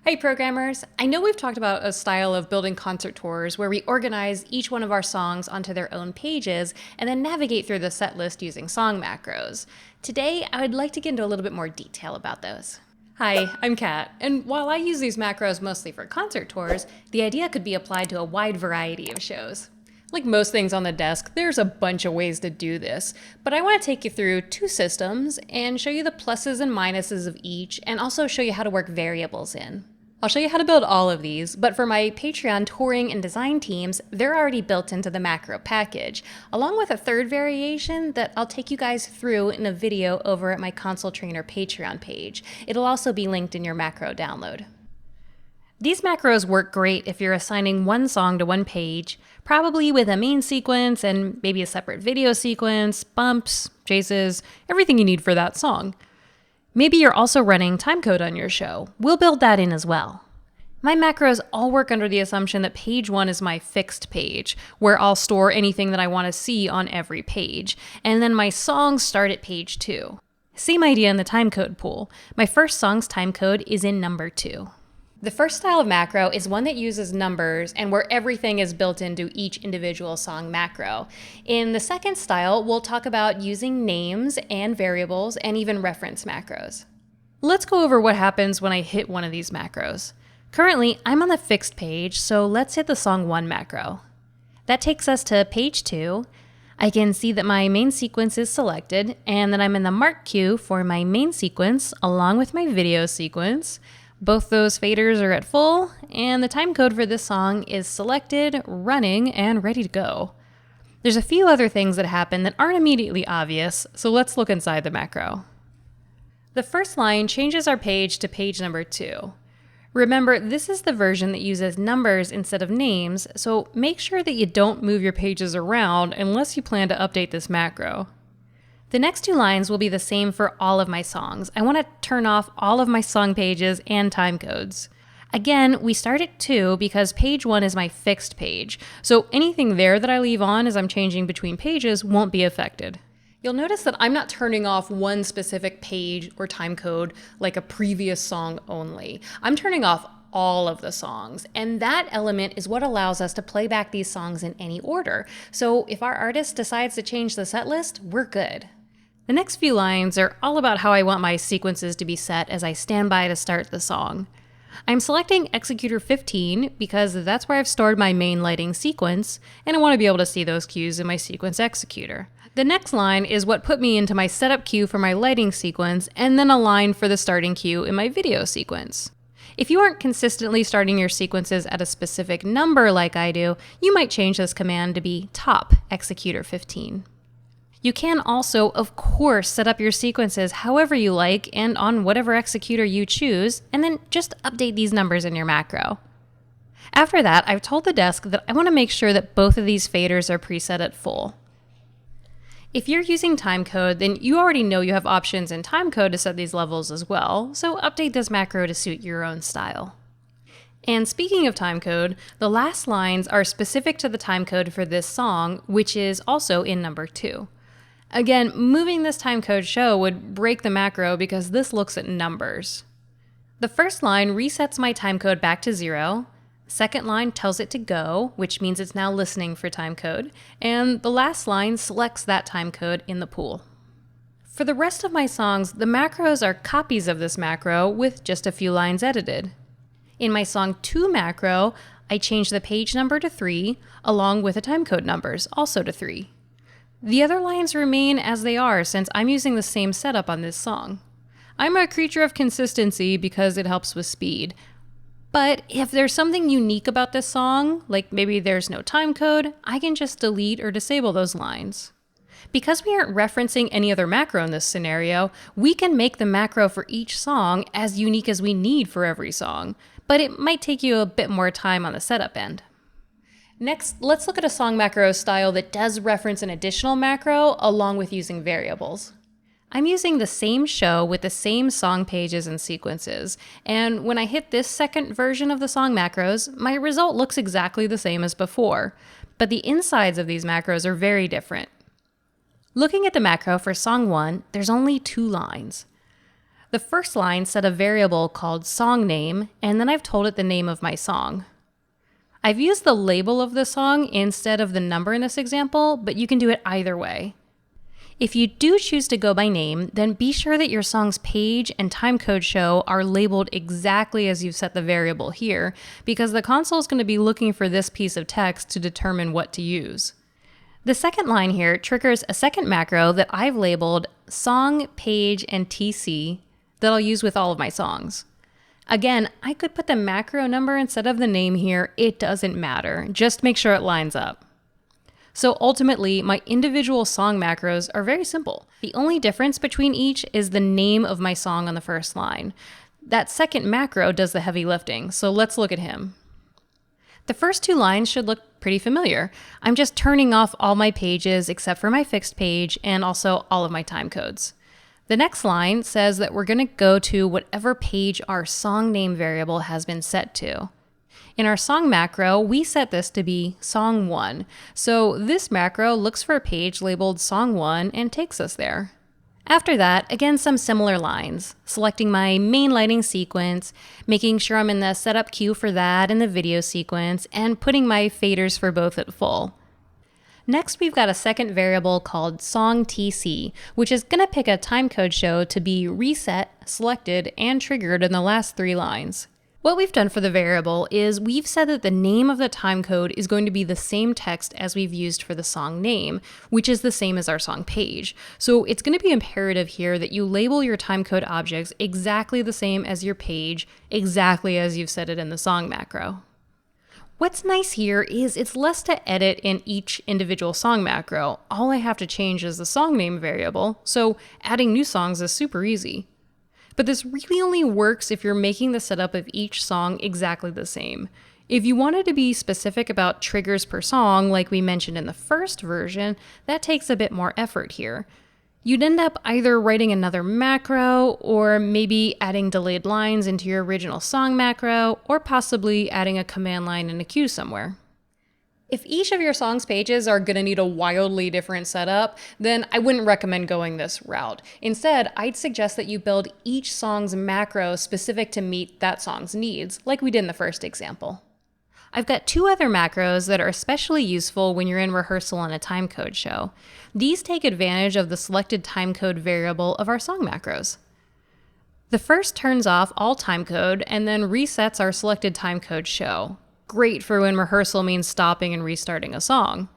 Hey programmers! I know we've talked about a style of building concert tours where we organize each one of our songs onto their own pages and then navigate through the set list using song macros. Today, I would like to get into a little bit more detail about those. Hi, I'm Kat, and while I use these macros mostly for concert tours, the idea could be applied to a wide variety of shows. Like most things on the desk, there's a bunch of ways to do this, but I want to take you through two systems and show you the pluses and minuses of each, and also show you how to work variables in. I'll show you how to build all of these, but for my Patreon touring and design teams, they're already built into the macro package, along with a third variation that I'll take you guys through in a video over at my Consoletrainer Patreon page. It'll also be linked in your macro download. These macros work great if you're assigning one song to one page, probably with a main sequence and maybe a separate video sequence, bumps, chases, everything you need for that song. Maybe you're also running timecode on your show. We'll build that in as well. My macros all work under the assumption that page 1 is my fixed page, where I'll store anything that I want to see on every page, and then my songs start at page 2. Same idea in the timecode pool. My first song's timecode is in number 2. The first style of macro is one that uses numbers and where everything is built into each individual song macro. In the second style, we'll talk about using names and variables and even reference macros. Let's go over what happens when I hit one of these macros. Currently, I'm on the fixed page, so let's hit the song 1 macro. That takes us to page 2. I can see that my main sequence is selected and that I'm in the mark queue for my main sequence along with my video sequence. Both those faders are at full, and the timecode for this song is selected, running, and ready to go. There's a few other things that happen that aren't immediately obvious, so let's look inside the macro. The first line changes our page to page number 2. Remember, this is the version that uses numbers instead of names, so make sure that you don't move your pages around unless you plan to update this macro. The next two lines will be the same for all of my songs. I want to turn off all of my song pages and timecodes. Again, we start at 2 because page 1 is my fixed page, so anything there that I leave on as I'm changing between pages won't be affected. You'll notice that I'm not turning off one specific page or timecode like a previous song only. I'm turning off all of the songs, and that element is what allows us to play back these songs in any order. So if our artist decides to change the set list, we're good. The next few lines are all about how I want my sequences to be set as I stand by to start the song. I'm selecting executor 15 because that's where I've stored my main lighting sequence, and I want to be able to see those cues in my sequence executor. The next line is what put me into my setup cue for my lighting sequence, and then a line for the starting cue in my video sequence. If you aren't consistently starting your sequences at a specific number like I do, you might change this command to be top executor 15. You can also, of course, set up your sequences however you like and on whatever executor you choose, and then just update these numbers in your macro. After that, I've told the desk that I want to make sure that both of these faders are preset at full. If you're using timecode, then you already know you have options in timecode to set these levels as well, so update this macro to suit your own style. And speaking of timecode, the last lines are specific to the timecode for this song, which is also in number 2. Again, moving this timecode show would break the macro because this looks at numbers. The first line resets my timecode back to 0. Second line tells it to go, which means it's now listening for timecode, and the last line selects that timecode in the pool. For the rest of my songs, the macros are copies of this macro with just a few lines edited. In my song 2 macro, I change the page number to 3, along with the timecode numbers, also to 3. The other lines remain as they are since I'm using the same setup on this song. I'm a creature of consistency because it helps with speed. But if there's something unique about this song, like maybe there's no timecode, I can just delete or disable those lines. Because we aren't referencing any other macro in this scenario, we can make the macro for each song as unique as we need for every song, but it might take you a bit more time on the setup end. Next, let's look at a song macro style that does reference an additional macro along with using variables. I'm using the same show with the same song pages and sequences, and when I hit this second version of the song macros, my result looks exactly the same as before, but the insides of these macros are very different. Looking at the macro for song 1, there's only 2 lines. The first line set a variable called song name, and then I've told it the name of my song. I've used the label of the song instead of the number in this example, but you can do it either way. If you do choose to go by name, then be sure that your song's page and timecode show are labeled exactly as you've set the variable here, because the console is going to be looking for this piece of text to determine what to use. The second line here triggers a second macro that I've labeled song, page, and TC that I'll use with all of my songs. Again, I could put the macro number instead of the name here. It doesn't matter. Just make sure it lines up. So ultimately, my individual song macros are very simple. The only difference between each is the name of my song on the first line. That second macro does the heavy lifting, so let's look at him. The first two lines should look pretty familiar. I'm just turning off all my pages except for my fixed page and also all of my timecodes. The next line says that we're going to go to whatever page our song name variable has been set to. In our song macro, we set this to be song 1. So this macro looks for a page labeled song 1 and takes us there. After that, again, some similar lines, selecting my main lighting sequence, making sure I'm in the setup queue for that and the video sequence, and putting my faders for both at full. Next, we've got a second variable called song TC, which is going to pick a timecode show to be reset, selected, and triggered in the last 3 lines. What we've done for the variable is we've said that the name of the timecode is going to be the same text as we've used for the song name, which is the same as our song page. So it's going to be imperative here that you label your timecode objects exactly the same as your page, exactly as you've set it in the song macro. What's nice here is it's less to edit in each individual song macro. All I have to change is the song name variable, so adding new songs is super easy. But this really only works if you're making the setup of each song exactly the same. If you wanted to be specific about triggers per song, like we mentioned in the first version, that takes a bit more effort here. You'd end up either writing another macro, or maybe adding delayed lines into your original song macro, or possibly adding a command line in a queue somewhere. If each of your song's pages are going to need a wildly different setup, then I wouldn't recommend going this route. Instead, I'd suggest that you build each song's macro specific to meet that song's needs, like we did in the first example. I've got 2 other macros that are especially useful when you're in rehearsal on a timecode show. These take advantage of the selected timecode variable of our song macros. The first turns off all timecode and then resets our selected timecode show. Great for when rehearsal means stopping and restarting a song.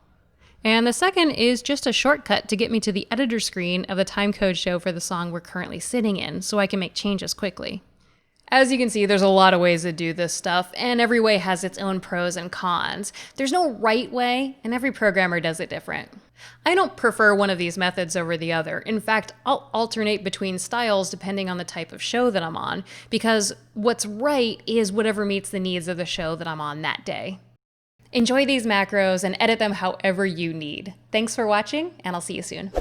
And the second is just a shortcut to get me to the editor screen of the timecode show for the song we're currently sitting in, so I can make changes quickly. As you can see, there's a lot of ways to do this stuff, and every way has its own pros and cons. There's no right way, and every programmer does it different. I don't prefer one of these methods over the other. In fact, I'll alternate between styles depending on the type of show that I'm on, because what's right is whatever meets the needs of the show that I'm on that day. Enjoy these macros and edit them however you need. Thanks for watching, and I'll see you soon.